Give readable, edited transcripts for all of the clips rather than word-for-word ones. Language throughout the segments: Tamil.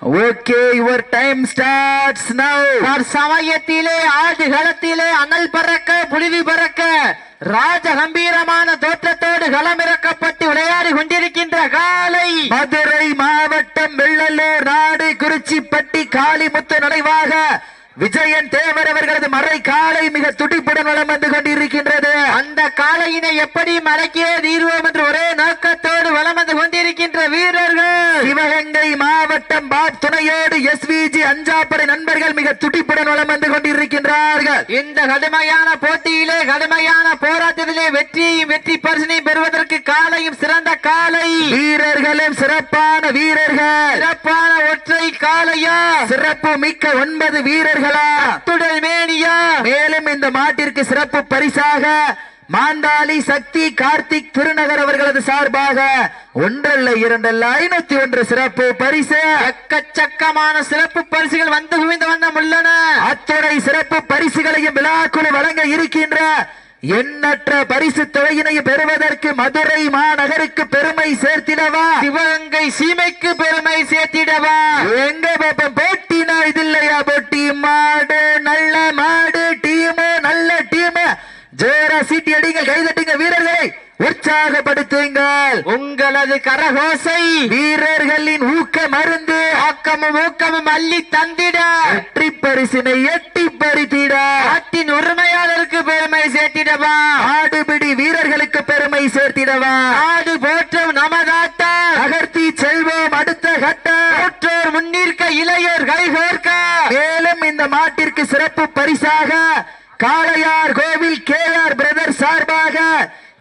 Okay, your time starts now. சமயத்திலே ஆடுகளத்திலே அனல் பறக்க புழுதி பறக்க ராஜ கம்பீரமான தோற்றத்தோடு களமிறக்கப்பட்டு விளையாடி கொண்டிருக்கின்ற காலை மதுரை மாவட்டம் வெள்ளலூர் நாடு குறிச்சிப்பட்டி காளிமுத்து நடைவாக விஜயன் தேவர் அவர்களது மறை காலை மிக துடிப்புடன் வளம் வந்து கொண்டிருக்கின்றது. அந்த காலையினை எப்படி மடக்கியே தீர்வோம் என்று ஒரே நோக்கத்தோடு வளம் வந்து கொண்டிருக்கின்ற வீரர்கள் சிவகங்கை மாவட்டம் பாப் துணையோடு SVG அஞ்சாப்படை நண்பர்கள் மிக துடிப்புடன் வளம் வந்து கொண்டிருக்கின்றார்கள். இந்த கடுமையான போட்டியிலே கடுமையான போராட்டத்திலே வெற்றி பரிசினை பெறுவதற்கு காலையும் சிறந்த காலை வீரர்களும் சிறப்பான வீரர்கள். சிறப்பான ஒற்றை காலையா சிறப்பு மிக்க 9 வீரர்கள். மேலும் இந்த மாட்டிற்கு சிறப்பு பரிசாக மாந்தாளி சக்தி கார்த்திக் திருநகர் அவர்களது சார்பாக 1,2,501 சிறப்பு பரிசு. எக்கச்சக்கமான சிறப்பு பரிசுகள் வந்து குவிந்த வண்ணம் உள்ளன. அத்துணை சிறப்பு பரிசுகளையும் விழாக்குழு வழங்க இருக்கின்ற எண்ணற்ற பரிசு தொகையினை பெறுவதற்கு மதுரை மாநகருக்கு பெருமை சேர்த்திடவா, சிவகங்கை சீமைக்கு பெருமை சேர்த்திடவா? எங்க பாப்பம் போட்டினா இது இல்லையா போட்டி? மாடு நல்ல மாடு, டீம் நல்ல டீம். ஜோரா சீட்டி அடிங்க, கைதட்டுங்க, வீரர்களை உற்சாகப்படுத்துங்கள். உங்களது கரகோசை வீரர்களின் ஊக்க மருந்து ஆக்கமும் ஊக்கமும் அள்ளி தந்திட வெற்றி பரிசினை எட்டி பறித்திட நாட்டின் உரிமையாளருக்கு பெருமை சேர்த்திடவா, ஆடுபிடி வீரர்களுக்கு பெருமை சேர்த்திடவா, ஆடு போற்றும் நமதாட்டா நகர்த்தி செல்வோம் அடுத்த கட்டம், போற்றோர் முன்னிற்க இளையோர் கைகோர்க்க. மேலும் இந்த மாட்டிற்கு சிறப்பு பரிசாக காளையார் கோவில் KR பிரதர் சார்பாக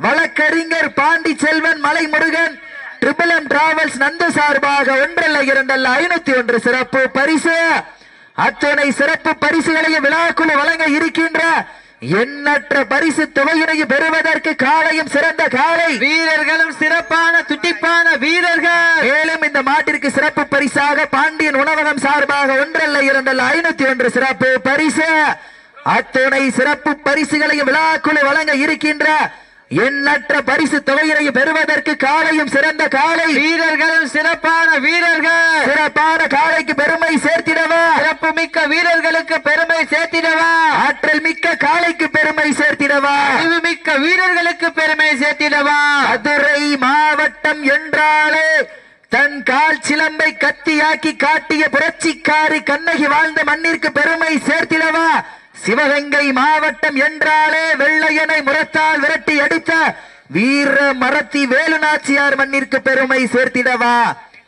வழக்கறிஞர் பாண்டி செல்வன் மலைமுருகன் ட்ரிபிள் டிராவல்ஸ் நந்து சார்பாக 1,2,501 சிறப்பு பரிசு. அத்துணை சிறப்பு பரிசுகளையும் விழாக்குழு வழங்க இருக்கின்ற எண்ணற்ற பரிசு தொகையினையும் பெறுவதற்கு காலையும் சிறந்த காலை வீரர்களும் சிறப்பான துட்டிப்பான வீரர்கள். மேலும் இந்த மாட்டிற்கு சிறப்பு பரிசாக பாண்டியன் உணவகம் சார்பாக 1,2,501 சிறப்பு பரிசு. அத்துணை சிறப்பு பரிசுகளையும் விழாக்குழு வழங்க இருக்கின்ற எண்ணற்ற பரிசு தொகையினையும் பெறுவதற்கு காலையும் சிறந்த காலை வீரர்களும் சிறப்பான வீரர்கள். சிறப்பான காலைக்கு பெருமை சேர்த்திடவா, சிறப்பு மிக்க வீரர்களுக்கு பெருமை சேர்த்திடவா, ஆற்றல் மிக்க காலைக்கு பெருமை சேர்த்திடவா, அறிவு மிக்க வீரர்களுக்கு பெருமை சேர்த்திடவா. மதுரை மாவட்டம் என்றாலே தன் கால் சிலம்பை கத்தியாக்கி காட்டிய புரட்சிக்காரி கண்ணகி வாழ்ந்த மண்ணிற்கு பெருமை சேர்த்திடவா, சிவகங்கை மாவட்டம் என்றாலே வெள்ளையனை முரத்தால் விரட்டி அடித்த வீர மரத்தி வேலுநாச்சியார் மண்ணிற்கு பெருமை சேர்த்திடவா.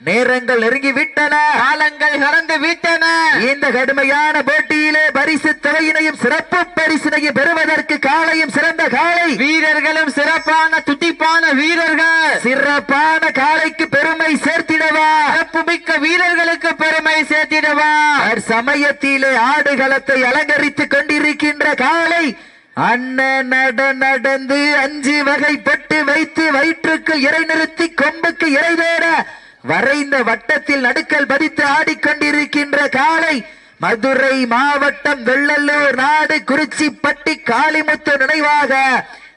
நேரங்கள் நெருங்கி விட்டன, காலங்கள் கடந்து விட்டன. இந்த கடுமையான போட்டியிலே பரிசு தொகையினையும் சிறப்பு பரிசினையும் பெறுவதற்கு காலையும் சிறந்த காலை வீரர்களும் சிறப்பான துட்டிப்பான வீரர்கள். சிறப்பான காலைக்கு பெருமை சேர்த்திடவா, சிறப்பு மிக்க வீரர்களுக்கு பெருமை சேர்த்திடவா. சமயத்திலே ஆடுகளத்தை அலங்கரித்துக் கொண்டிருக்கின்ற காலை அண்ணன் நடந்து 5 வகைப்பட்டு வைத்து வயிற்றுக்கு இறை நிறுத்தி கொம்புக்கு இறை தேட வரைந்த வட்டத்தில் நடுக்கல் பதித்து ஆடிக்கொண்டிருக்கின்ற காலை மதுரை மாவட்டம் வெள்ளலூர் நாடு குறிச்சிப்பட்டி காளிமுத்து நினைவாக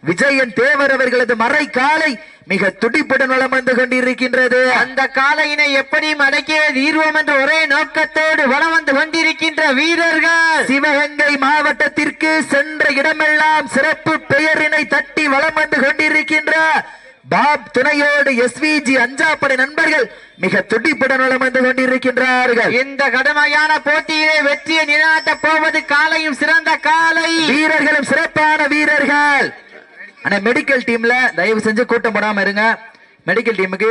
விஜயன் தேவர் அவர்களது மறை காலை மிக துடிப்புடன் வளம் வந்து கொண்டிருக்கின்றது. அந்த காலையினை எப்படி அடக்கிய தீர்வோம் என்ற ஒரே நோக்கத்தோடு வளம் வந்து கொண்டிருக்கின்ற வீரர்கள் சிவகங்கை மாவட்டத்திற்கு சென்ற இடமெல்லாம் சிறப்பு பெயரினை தட்டி வளம் வந்து கொண்டிருக்கின்ற பாப் துணையோடு SVG அஞ்சாப்படை நண்பர்கள் மிக துடிப்புடன் வளம் வந்து கொண்டிருக்கின்றார்கள். இந்த கடுமையான போட்டியிலே வெற்றியை நிலைநாட்ட போவது காலையும் சிறந்த காலை வீரர்களும் சிறப்பான வீரர்கள். ஆனா மெடிக்கல் டீம்ல தயவு செஞ்சு கூட்டம் போடாம இருங்க. மெடிக்கல் டீமுக்கு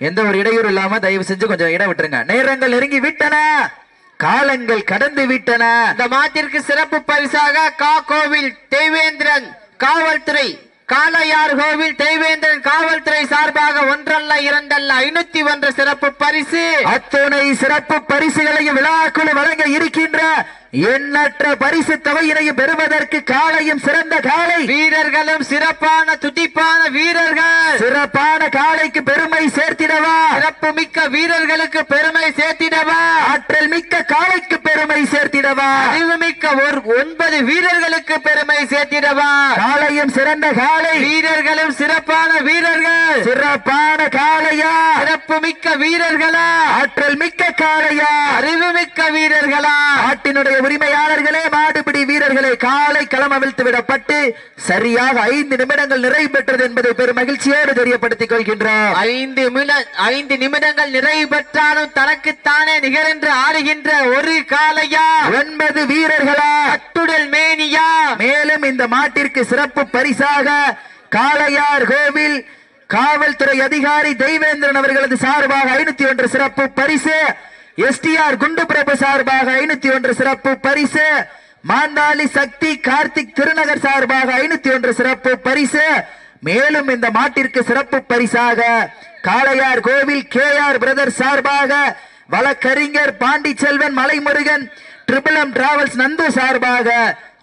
எந்த ஒரு இடையூறு இல்லாம தயவு செஞ்சு கொஞ்சம் இடம் விட்டுருங்க. நேரங்கள் நெருங்கி விட்டன, காலங்கள் கடந்து விட்டன. இந்த மாட்டிற்கு சிறப்பு பரிசாக கோவில் தேவேந்திரன் காவல்துறை காளையார் கோவில் தேவேந்திரன் காவல்துறை சார்பாக 1,2,501 சிறப்பு பரிசு. அத்துணை சிறப்பு பரிசுகளையும் விழாக்குழு வழங்க இருக்கின்ற எண்ணற்ற பரிசு தொகையினையும் பெறுவதற்கு காலையும் சிறந்த காலை, வீரர்களும் சிறப்பான துடிப்பான வீரர்கள், சிறப்பான காலைக்கு பெருமை சேர்த்திடவா, சிறப்பு மிக்க வீரர்களுக்கு பெருமை சேர்த்திடவா, ஆற்றல் மிக்க காலைக்கு பெருமை சேர்த்திடவா, அறிவு மிக்க 9 வீரர்களுக்கு பெருமை சேர்த்திடவா, காலையும் சிறந்த காலை, வீரர்களும் சிறப்பான வீரர்கள், சிறப்பான காளையா, சிறப்பு மிக்க வீரர்களா, ஆற்றல் மிக்க காளையா, அறிவு மிக்க வீரர்களா, நாட்டினுடைய உரிமையாளர்களே, மாடுபிடி வீரர்களே, காலை களம் அவிழ்த்து விடப்பட்டு சரியாக 5 நிமிடங்கள் நிறைவு பெற்றது என்பதை பெரும் மகிழ்ச்சியோடு தெரியப்படுத்திக் கொள்கின்றோம். 5 நிமிடங்கள் நிறைவு பெற்றாலும் தனக்குத்தானே நிகரென்று ஆடுகின்ற ஒரு காளையா, 9 வீரர்களா, கட்டுடல் மேனியா. மேலும் இந்த மாட்டிற்கு சிறப்பு பரிசாக காளையார் கோவில் காவல்துறை அதிகாரி தெய்வேந்திரன் அவர்களது சார்பாக 501 சிறப்பு பரிசு, எஸ்டிஆர் குண்டு பிரபு சார்பாக 501 சிறப்பு பரிசு, மாந்தாளி சக்தி கார்த்திக் திருநகர் சார்பாக 501 சிறப்பு பரிசு. மேலும் இந்த மாட்டிற்கு சிறப்பு பரிசாக காளையார் கோவில் KR பிரதர் சார்பாக வழக்கறிஞர் Pandiselvan Malaimurugan triple M travels Nandu சார்பாக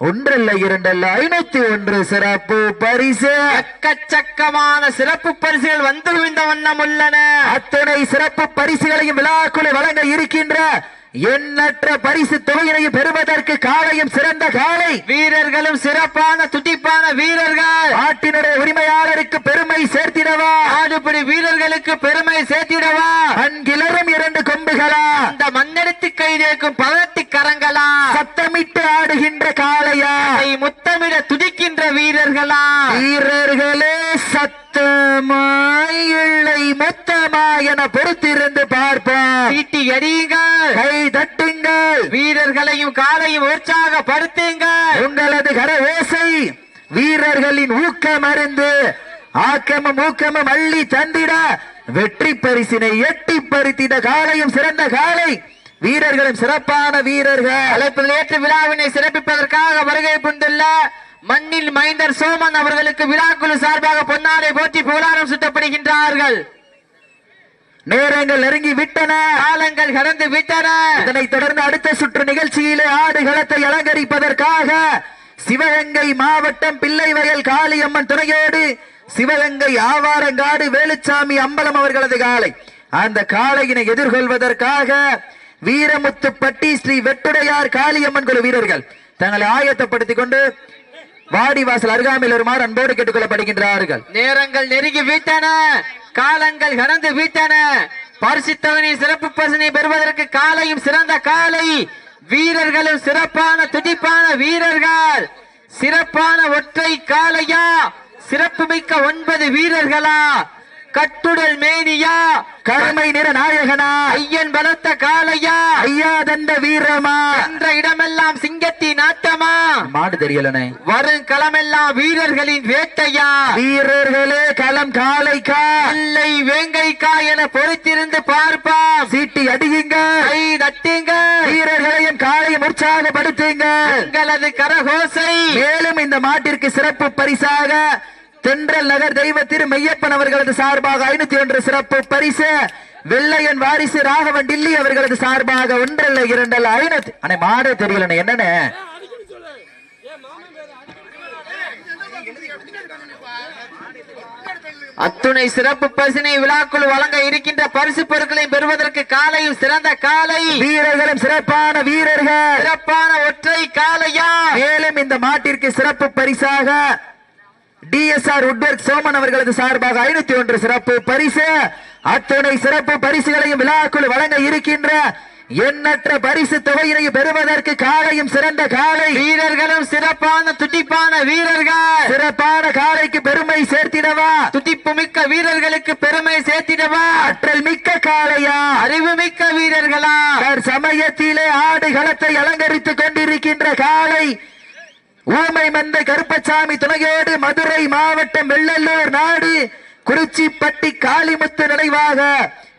1 அல்ல 2 அல்ல 501 சிறப்பு பரிசு. எக்கச்சக்கமான சிறப்பு பரிசுகள் வந்து குவிந்த வண்ணம் உள்ளன. அத்தனை சிறப்பு பரிசுகளையும் விழாக்குழு வழங்க இருக்கின்ற எண்ணற்ற பரிசு தொகையினையும் பெறுவதற்கு காலையும் சிறந்த காலை, வீரர்களும் சிறப்பான துடிப்பான வீரர்கள், நாட்டினுடைய உரிமையாளருக்கு பெருமை சேர்த்திடவா, ஆடுபடி வீரர்களுக்கு பெருமை சேர்த்திடவா, அன்கிலரும் 2 கொம்புகளா, அந்த மண்ணெடுத்து கைதேக்கும் 18 கரங்களா, சத்தமிட்டு ஆடுகின்ற காளையா, முத்தமிட துடிக்கின்ற வீரர்களா, வீரர்களே சத்தமாய் இல்லை மொத்தமா என பொறுத்திருந்து பார்ப்போம். சீட்டி அடியுங்கள், கை தட்டுங்கள், வீரர்களையும் காலையும் உற்சாகப்படுத்துங்கள். உங்களது கர ஓசை வீரர்களின் ஊக்கம் அறிந்து ஆக்கமும் ஊக்கமும் அள்ளி தந்திட வெற்றி பரிசினை எட்டி பறித்திட காலையும் சிறந்த காலை, வீரர்களும் சிறப்பான வீரர்கள். அழைப்பில் ஏற்று விழாவினை சிறப்பிப்பதற்காக வருகை புரிந்துள்ள மண்ணில் மைந்தர் சோமன் அவர்களுக்கு விழாக்குழு சார்பாக பொன்னாடை போற்றி புகழாரம் சுட்டப்படுகின்றார்கள். நேரங்கள் நெருங்கி விட்டன, காலங்கள் கடந்து விட்டன. இதனைத் தொடர்ந்து அடுத்த சுற்று நிகழ்ச்சியிலே ஆடுகளத்தை அலங்கரிப்பதற்காக சிவகங்கை மாவட்டம் பிள்ளைவயல் காளியம்மன் துணையோடு சிவகங்கை ஆவாரங்காடு வேலுச்சாமி அம்பலம் அவர்களது காலை, அந்த காளையினை எதிர்கொள்வதற்காக வீரமுத்துப்பட்டி ஸ்ரீ வெட்டுடையார் காளியம்மன் குழு வீரர்கள் தங்களை ஆயத்தப்படுத்திக் கொண்டு வாடிவாசல் அருகாமையில் வருமாறு அன்போடு கேட்டுக் கொள்ளப்படுகின்றார்கள். நேரங்கள் நெருங்கி விட்டன, காலங்கள் கடந்து விட்டன. பரிசுத்தவனை சிறப்பு பரிசினை பெறுவதற்கு காலையும் சிறந்த காலை, வீரர்களும் சிறப்பான துடிப்பான வீரர்கள், சிறப்பான ஒற்றை காளையா, சிறப்பு மிக்க 9 வீரர்களா, கட்டுடல் மேனியா, கருமை நிற நாயகனா, ஐயன் பலத்த காளையா, ஐயா தந்த வீரமா, என்ற இடமெல்லாம் சிங்கத்தின் ஆட்டமா, மாடு தெரியலனே, வரும் களமெல்லாம் வீரர்களின் வேட்டையா, வீரர்களே களம் காளைக்கா இல்லை வேங்கைக்கா என பொறுத்திருந்து பார்ப்போம். சீட்டி அடியுங்க, கை தட்டுங்க, வீரர்களையும் காளையும் உற்சாகப்படுத்துங்க. உங்களது கரகோசை. மேலும் இந்த மாட்டிற்கு சிறப்பு பரிசாக தென்றல் நகர் தெய்வ திரு மெய்யப்பன் அவர்களது சார்பாக 501 சிறப்பு பரிசு, வெள்ளையன் வாரிசு ராகவன் டில்லி அவர்களது சார்பாக 1 அல்ல 2 அல்ல 500. அண்ணே மாடே தெரியல என்னன்னு அத்துணை சிறப்பு பரிசினை விழாக்குழு வழங்க இருக்கின்ற பரிசு பொருட்களை பெறுவதற்கு காலையும் சிறந்த காலை, வீரர்களும் சிறப்பான வீரர்கள், சிறப்பான ஒற்றை காளையா. மேலும் இந்த மாட்டிற்கு சிறப்பு பரிசாக DSR உட்வொர்க் சோமன் அவர்களது சார்பாக 501 சிறப்பு பரிசு, அத்துணை சிறப்பு பரிசுகளையும் விழாக்குழு வழங்க இருக்கின்ற எண்ணற்ற பரிசு தொகையினை பெறுவதற்கு காலையும் சிறந்த காலை, வீரர்களும் சிறப்பான துடிப்பான வீரர்கள், சிறப்பான காலைக்கு பெருமை சேர்த்திடவா, துடிப்பு மிக்க வீரர்களுக்கு பெருமை சேர்த்திடவா, ஆற்றல் மிக்க காளையா, அறிவு மிக்க வீரர்களா, சமயத்திலே ஆடு களத்தை அலங்கரித்துக் கொண்டிருக்கின்ற காலை, ஊமை மந்தை கருப்பசாமி துணையோடு மதுரை மாவட்டம் வெள்ளல்லூர் நாடு குறிச்சிப்பட்டி காளிமுத்து நினைவாக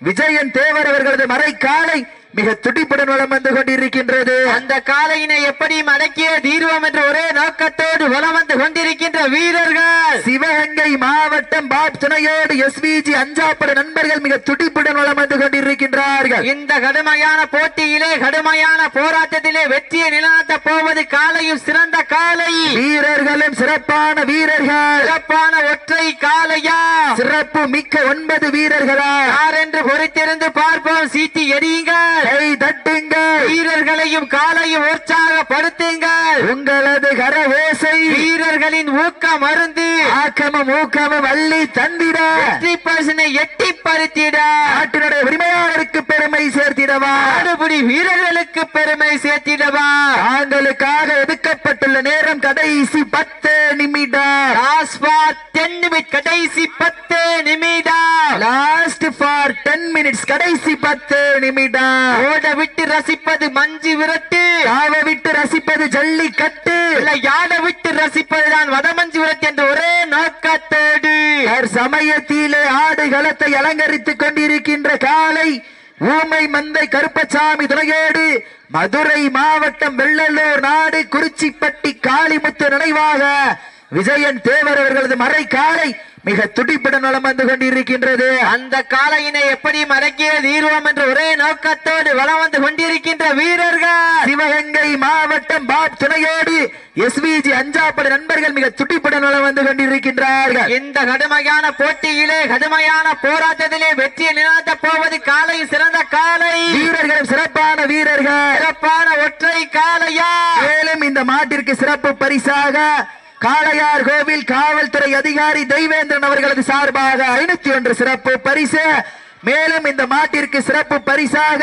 விஜயன் தேவர் அவர்களது மறை காலை, மிக துடிப்புடன் வலம் வந்து கொண்டிருக்கின்றது. அந்த காலையினை எப்படி அடக்கிய தீர்வோம் என்ற ஒரே நோக்கத்தோடு வலம் வந்து கொண்டிருக்கின்ற வீரர்கள் சிவகங்கை மாவட்டம் பாப் துணையோடு எஸ்விஜி அஞ்சாப்படை நண்பர்கள் மிக துடிப்புடன் வலம் வந்து கொண்டிருக்கின்றார்கள். இந்த கடுமையான போட்டியிலே கடுமையான போராட்டத்திலே வெற்றியை நிலைநாட்ட போவது காலையும் சிறந்த காலை வீரர்களும் சிறப்பான வீரர்கள். சிறப்பான ஒற்றை காலையா சிறப்பு மிக்க 9 வீரர்களா யார் என்று பொறுத்திருந்து பார்ப்போம். சீட்டி எறியுங்கள், கை தட்டுங்கள், வீரர்களையும் காலையும் உற்சாகப்படுத்துங்கள். உங்களது கர ஓசை வீரர்களின் ஊக்கம் மருந்து ஆக்கமும் ஊக்கமும் அள்ளி தந்திட வெற்றி பரிசினை எட்டி பறித்திட நாட்டினுடைய உரிமையாளருக்கு பெருமை சேர்த்திடவா ஆடுபுடி வீரர்களுக்கு பெருமை சேர்த்திடவா தாங்களுக்காக ஒதுக்கப்பட்டுள்ள நேரம் கடைசி 10 நிமிடம். கடைசி 10 நிமிடம். லாஸ்ட் ஃபார் 10 மினிட்ஸ் கடைசி 10 நிமிடம். ஓட விட்டு ரசிப்பது மஞ்சு விரட்டு, யாவ விட்டு ரசிப்பது ஜல்லிக்கட்டு, இல்ல யாட விட்டு ரசிப்பதுதான் வடமஞ்சு விரட்டு என்ற ஒரே நோக்கத்தோடு சமயத்திலே ஆடுகளத்தை அலங்கரித்துக் கொண்டிருக்கின்ற காலை ஊமை மந்தை கருப்பசாமி துணையோடு மதுரை மாவட்டம் வெள்ளலூர் நாடு குறிச்சிப்பட்டி காளிமுத்து நினைவாக விஜயன் தேவர் அவர்களது மறை காலை மிக துடிப்புடன் வலம் வந்து கொண்டிருக்கின்றது. அந்த காலையினை எப்படி மடக்கிய தீர்வோம் என்ற ஒரே நோக்கத்தோடு வலம் வந்து கொண்டிருக்கின்ற வீரர்கள் சிவகங்கை மாவட்டம் பாப் துணையோடு எஸ்விஜி அஞ்சாப்படை நண்பர்கள் மிக துடிப்புடன் வலம் வந்து கொண்டிருக்கின்றார்கள். இந்த கடுமையான போட்டியிலே கடுமையான போராட்டத்திலே வெற்றியை நிலைநாட்ட போவது காலை சிறந்த காலை வீரர்களும் சிறப்பான வீரர்கள். சிறப்பான ஒற்றை காலையா மேலும் இந்த மாட்டிற்கு சிறப்பு பரிசாக காளையார் கோவில் காவல்துறை அதிகாரி தெய்வேந்திரன் அவர்களது சார்பாக 501 சிறப்பு பரிசு. மேலும் இந்த மாட்டிற்கு சிறப்பு பரிசாக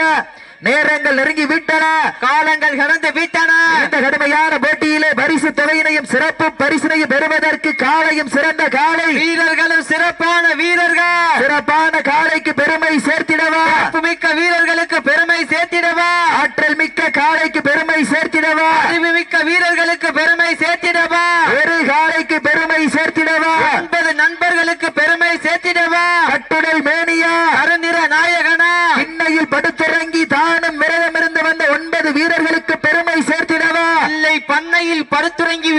நேரங்கள் நெருங்கி விட்டன, காலங்கள் கடந்து விட்டன. இந்த கடுமையான போட்டியிலே பரிசு தொகையினையும் சிறப்பு பரிசினையும் பெறுவதற்கு காளையும் சிறந்த காளை வீரர்களும் சிறப்பான வீரர்கள். சிறப்பான காளைக்கு பெருமை சேர்த்திடவா, மிக்க வீரர்களுக்கு பெருமை சேர்த்திடவா, ஆற்றல் மிக்க காளைக்கு பெருமை சேர்த்திடவா, அறிவு மிக்க வீரர்களுக்கு பெருமை சேர்த்திடவா, ஒரு காளைக்கு பெருமை சேர்த்திடவா, 9 நண்பர்களுக்கு பெருமை சேர்த்திடவா, கட்டுடல் மேனியா கருநிற நாயகனா இன்னையில் படுத்துறங்கி தானும் விரதமிருந்து வந்த 9 வீரர்களுக்கு பெருமை சேர்த்திடவா, இல்லை பண்ணையில் படுத்துறங்கி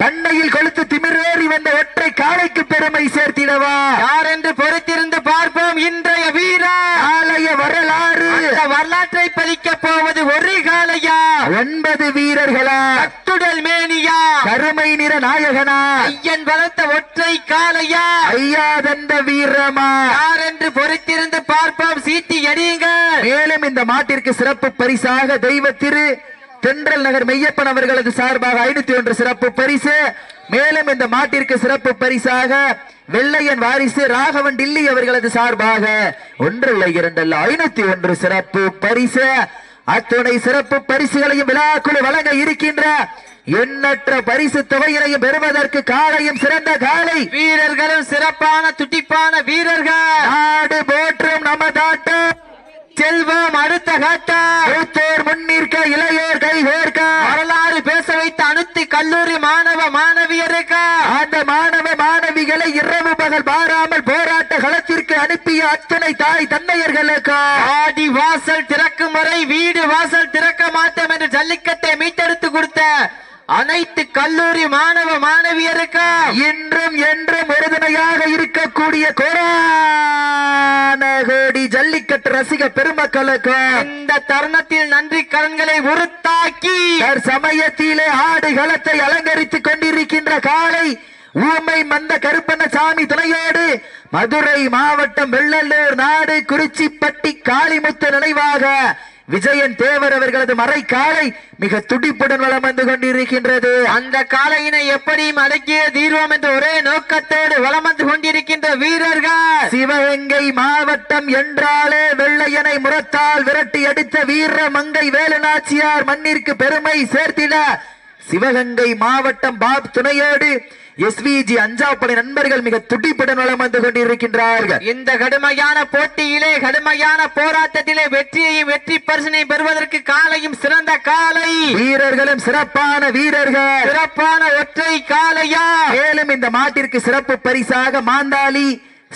பண்ணையில் கொளுத்து திமிரேறி வந்த ஒற்றை காளைக்கு பெருமை சேர்த்திடவா, யார் என்று பொறுத்திருந்து பார்ப்போம். இன்றைய வீரர் ஆலய வரலாறு வரலாற்றை பதிக்க போவது ஒரு காளையா 9 வீரர்களா, கட்டுடல் மேனியா கருமை நிற நாயகனா, ஐயன் வளர்த்த ஒற்றை காளையா ஐயா தந்த வீரமா, யார் என்று பொறுத்திருந்து பார்ப்போம். சீட்டி எறியுங்கள். மேலும் இந்த மாட்டிற்கு சிறப்பு பரிசாக தெய்வ திரு தென்றல் நகர் மெய்யப்பன் அவர்களது சார்பாக 501 சிறப்பு பரிசு. மேலும் இந்த மாட்டிற்கு சிறப்பு பரிசாக வெள்ளையன் வாரிசு ராகவன் டில்லி அவர்களது சார்பாக 1 இல்லை 2 அல்ல 501 சிறப்பு பரிசு. அத்துணை சிறப்பு பரிசுகளையும் விழாக்குழு வழங்க இருக்கின்ற எண்ணற்ற பரிசு தொகையினையும் பெறுவதற்கு காலையும் சிறந்த காலை வீரர்களும் சிறப்பான துடிப்பான வீரர்கள். நாடு போற்றும் நமதாட்டம் செல்வம் அடுத்த கட்டம் மூத்தோர் முன்னிற்க இளையோர் கைகோர்க்க வரலாறு பேச வைத்த அனைத்து கல்லூரி மாணவ மாணவியருக்கு அந்த மாணவ மாணவிகளை இரவு பகல் பாராமல் போராட்ட களத்திற்கு அனுப்பிய அத்தனை தாய் தந்தையர்களுக்கு ஆடி வாசல் திறக்கும் வரை வீடு வாசல் திறக்க மாட்டோம் என்று ஜல்லிக்கட்டை மீட்டெடுத்து கொடுத்த அனைத்து கல்லூரி மாணவ மாணவியருக்கு இன்றும் என்றும் உறுதுணையாக இருக்கக்கூடிய கோடி ஜல்லிக்கட்டு ரசிக பெருமக்களுக்கு இந்த தருணத்தில் நன்றி கடன்களை உறுத்தாக்கி சமயத்திலே ஆடுகளத்தை அலங்கரித்துக் கொண்டிருக்கின்ற காலை ஊமை மந்த கருப்பண்ணசாமி துணையோடு மதுரை மாவட்டம் வெள்ளலூர் நாடு குறிச்சிப்பட்டி காளிமுத்து நினைவாக விஜயன் தேவர் அவர்களது மறை காலை மிக துடிப்புடன் வலம் வந்து கொண்டிருக்கின்றது. அந்த காலையினை எப்படி அடக்கிய தீர்வோம் என்ற ஒரே நோக்கத்தோடு வலம் வந்து கொண்டிருக்கின்ற வீரர்கள் சிவகங்கை மாவட்டம் என்றாலே வெள்ளையனை முரத்தால் விரட்டி அடித்த வீர மங்கை வேலுநாச்சியார் மண்ணிற்கு பெருமை சேர்த்திட சிவகங்கை மாவட்டம் பாப் துணையோடு எஸ்விஜி அஞ்சாப்படை நண்பர்கள் மிக துடிப்புடன் வலம் வந்து கொண்டிருக்கின்றார்கள். இந்த கடுமையான போட்டியிலே கடுமையான போராட்டத்திலே வெற்றியையும் வெற்றி பரிசினை பெறுவதற்கு காலையும் சிறந்த காலை வீரர்களும் சிறப்பான வீரர்கள். சிறப்பான ஒற்றை காலையா மேலும் இந்த மாட்டிற்கு சிறப்பு பரிசாக மாந்தாளி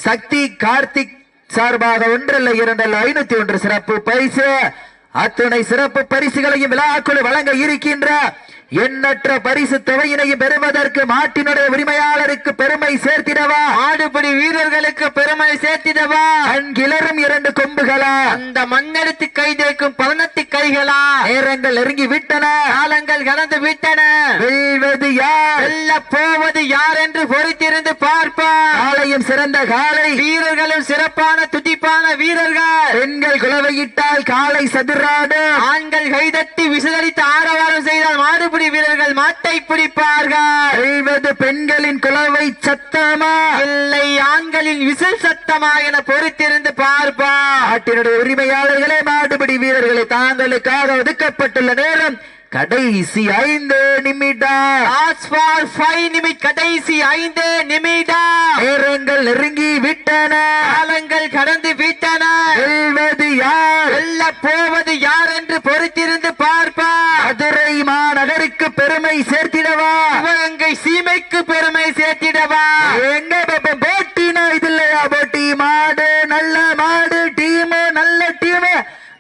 சக்தி கார்த்திக் சார்பாக 1 இல்லை 2 அல்ல 501 சிறப்பு பரிசு. அத்துணை சிறப்பு பரிசுகளையும் விழாக்குழு வழங்க இருக்கின்ற எண்ணற்ற பரிசு தொகையினையும் பெறுவதற்கு மாட்டினுடைய உரிமையாளருக்கு பெருமை சேர்த்திடவா, ஆடுபடி வீரர்களுக்கு பெருமை சேர்த்திடவா, கண்கிளரும் 2 கொம்புகளா, அந்த மண்ணெடுத்து கை தேக்கும் 18 கைகளா, நேரங்கள் நெருங்கி விட்டன, காலங்கள் கடந்து விட்டன, வெல்வது யார், வெல்ல போவது யார் என்று பொறுத்திருந்து பார்ப்பார். காலையும் சிறந்த காலை, வீரர்களும் சிறப்பான துடிப்பான வீரர்கள், பெண்கள் குலவையிட்டால் காலை சதுராடும், ஆண்கள் கைதட்டி விசிலடித்து ஆரவாரம் செய்தால் மாடுபிடி வீரர்கள் மாட்டை பிடிப்பார்கள். வெல்வது பெண்களின் குலவை சத்தமா இல்லை ஆண்களின் விசில் சத்தமா என பொறுத்திருந்து பார்ப்பார். நாட்டினுடைய உரிமையாளர்களே, மாடுபிடி வீரர்களை தாங்களுக்காக ஒதுக்கப்பட்டுள்ள நேரம் கடைசி 5 நிமிடம். கடைசி 5 நிமிடம். நேரங்கள் நெருங்கி விட்டன, காலங்கள் கடந்து விட்டன. வெல்வது யார், வெல்ல போவது யார் என்று பொறுத்திருந்து பார்ப்பார். மதுரை மாநகருக்கு பெருமை சேர்த்திடவா, சிவகங்கை சீமைக்கு பெருமை சேர்த்திடவா. எங்க பாப்பா போட்டினா இது இல்லையா, போட்டி மாடு நல்ல மாடு, டீம் நல்ல டீம்,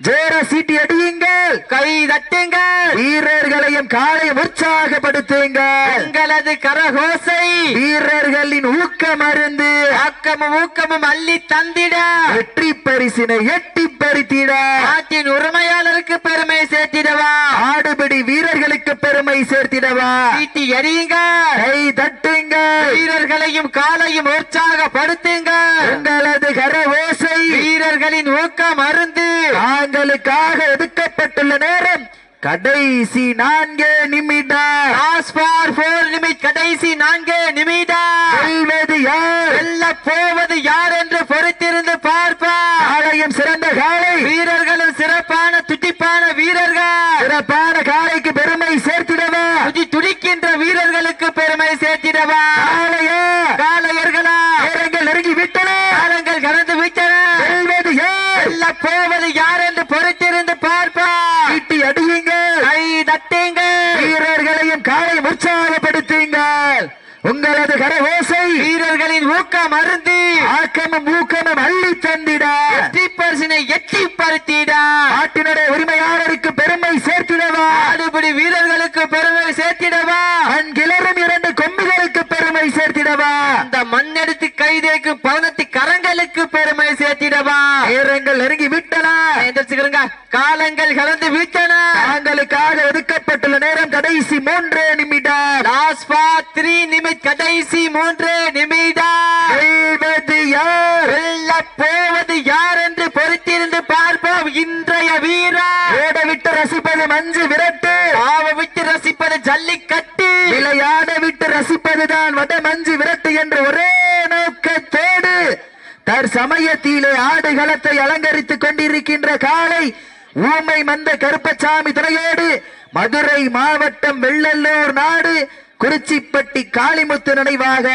ஜோர சீட்டி அடியுங்கள், கை தட்டுங்கள், வீரர்களையும் காலையும் உற்சாகப்படுத்துங்கள். உங்களது கரகோசை வீரர்களின் ஊக்கம் அருந்து ஆக்கமும் ஊக்கமும் அள்ளி தந்திட, வெற்றி பரிசினை எட்டி பறித்திட, நாட்டின் உரிமையாளருக்கு பெருமை சேர்த்திடவா, ஆடுபிடி வீரர்களுக்கு பெருமை சேர்த்திடவா. சீட்டி எறியுங்க, கை தட்டுங்க, வீரர்களையும் காலையும் உற்சாகப்படுத்துங்க. உங்களது கரகோசை வீரர்களின் ஊக்கம் அருந்து தாங்களுக்காக ஒதுக்கப்பட்டுள்ள நேரம் கடைசி 4 நிமிடம். கடைசி 4 நிமிடம். வெல்வது யார், வெல்ல போவது யார் என்று பொறுத்திருந்து பார்ப்பார். காலையும் சிறந்த காலை, வீரர்களும் சிறப்பான துடிப்பான வீரர்கள், சிறப்பான காலைக்கு பெருமை சேர்த்திடவா, துடிக்கின்ற வீரர்களுக்கு பெருமை சேர்த்திடவா. காளையா, காளையர்களா, நேரங்கள் நெருங்கி விட்டன, காலங்கள் கடந்து விட்டன. வெல்வது யார், வெல்ல போவது யார் என்று பொறுத்திருந்து பார்ப்பார். சீட்டி அடியுங்கள், கை தட்டுங்கள், வீரர்களையும் காலையும் உற்சாகப்படுத்துங்கள். உங்களது கரகோசை வீரர்களின் ஊக்கம் அருந்து ஆக்கமும் ஊக்கமும் அள்ளி தந்திட, வெற்றி பரிசினை எட்டி பருத்திட, நாட்டினுடைய உரிமையாளருக்கு பெருமை சேர்த்திடவா, ஆடுபிடி வீரர்களுக்கு பெருமை சேர்த்திடவா, கண்கிளரும் 2 கொம்புகளுக்கு பெருமை சேர்த்திடவா, அந்த மண்ணெடுத்து கைதேக்கும் 18 கரங்களுக்கு பெருமை சேர்த்திடவா. நேரங்கள் நெருங்கி விட்டன, எந்திரிச்சுக்கிறங்க, காலங்கள் கலந்து விட்டன. தாங்களுக்காக ஒதுக்கப்பட்டுள்ள நேரம் கடைசி 3 நிமிடம். லாஸ்ட் ஃபார் 3 நிமிடம். கடைசி 3 நிமிடம். வெல்வது யார், வெல்ல போவது யார் என்று பொறுத்திருந்து பார்ப்போம். இன்றைய வீரர் ஓட விட்டு ரசிப்பது மஞ்சு விரட்டு, ஆவ விட்டு ரசிப்பது ஜல்லிக்கட்டு, விளையாட விட்டு ரசிப்பதுதான் வட மஞ்சு விரட்டு என்ற ஒரே நோக்கத்தோடு தற்சமயத்திலே ஆடுகளத்தை அலங்கரித்துக் கொண்டிருக்கின்ற காலை ஊமை மந்த கருப்பசாமி துணையோடு மதுரை மாவட்டம் வெள்ளல்லூர் நாடு குறிச்சிப்பட்டி காளிமுத்து நினைவாக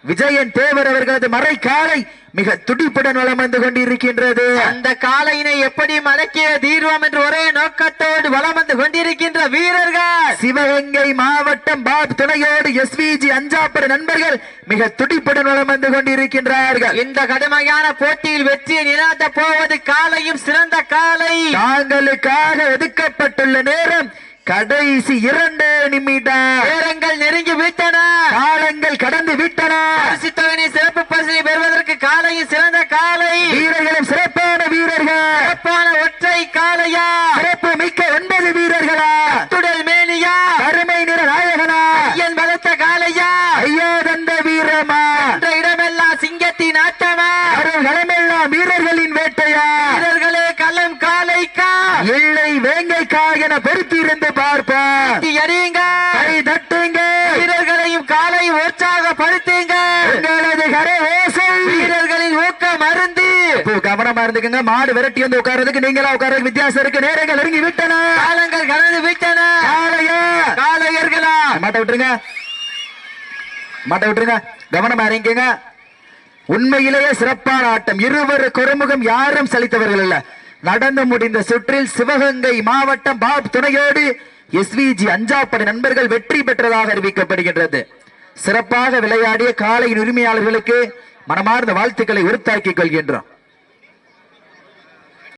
விஜயன் தேவர் அவர்களது மறை காலை மிக துடிப்புடன் வலம் வந்து கொண்டிருக்கின்றது. அந்த காலையினை எப்படி மடக்கிய தீர்வோம் என்று ஒரே நோக்கத்தோடு வலம் வந்து கொண்டிருக்கின்ற வீரர்கள் சிவகங்கை மாவட்டம் பாப் துணையோடு SVG அஞ்சாப்பர் நண்பர்கள் மிக துடிப்புடன் வலம் வந்து கொண்டிருக்கின்றார்கள். இந்த கடுமையான போட்டியில் வெற்றியை நிராட்ட போவது காலையும் சிறந்த காலை. தாங்களுக்காக ஒதுக்கப்பட்டுள்ள நேரம் கடைசி 2 நிமிடம். நேரங்கள் நெருங்கி விட்டன, காலங்கள் கடந்து விட்டன. பரிசு தொகையை சிறப்பு பரிசை பெறுவதற்கு காலையும் சிறந்த காலை, வீரர்களும் சிறப்பான வீரர்கள், சிறப்பான ஒற்றை காலையா, சிறப்பு மிக்க 9 வீரர்களா, துடல் மேனியா, அருமை நிற நாயகனா, ஐயன் பலத்த காலையா, ஐயா தந்த வீரமா, என்ற இடமெல்லாம் சிங்கத்தின் ஆட்டமா, களமெல்லாம் வீரர்களின் வேட்டையா, வீரர்களே களம் காலைக்கா இல்லை வேங்கைக்கா என பொறுத்திருந்து பார்ப்போம். எறியுங்க, கை தட்டுங்க, வீரர்களையும் காலை உற்சாகப்படுத்துங்க. உங்களது கரகோசை வீரர்களின் ஊக்கம் அருந்து கவனமா இருந்துக்குங்க. மாடு விரட்டி வந்து உட்கார்றதுக்கு நீங்களா உட்கார்றதுக்கு வித்தியாசம் இருக்கு. நேரங்கள் நெருங்கி விட்டன, காலங்கள் கடந்து விட்டன. காளையா, காளையர்களா, மாட்ட விட்டுருங்க, மாட்ட விட்டுருங்க, கவனமா இறங்கிங்க. உண்மையிலேயே சிறப்பான ஆட்டம். இருவர் குறுமுகம் யாரும் சலித்தவர்கள் அல்ல. நடந்து முடிந்த சுற்றில் சிவகங்கை மாவட்டம் பாப் துணையோடு SVG அஞ்சாப்படை நண்பர்கள் வெற்றி பெற்றதாக அறிவிக்கப்படுகின்றது. சிறப்பாக விளையாடிய காளையின் உரிமையாளர்களுக்கு மனமார்ந்த வாழ்த்துக்களை உறுத்தாக்கிக் கொள்கின்றோம்.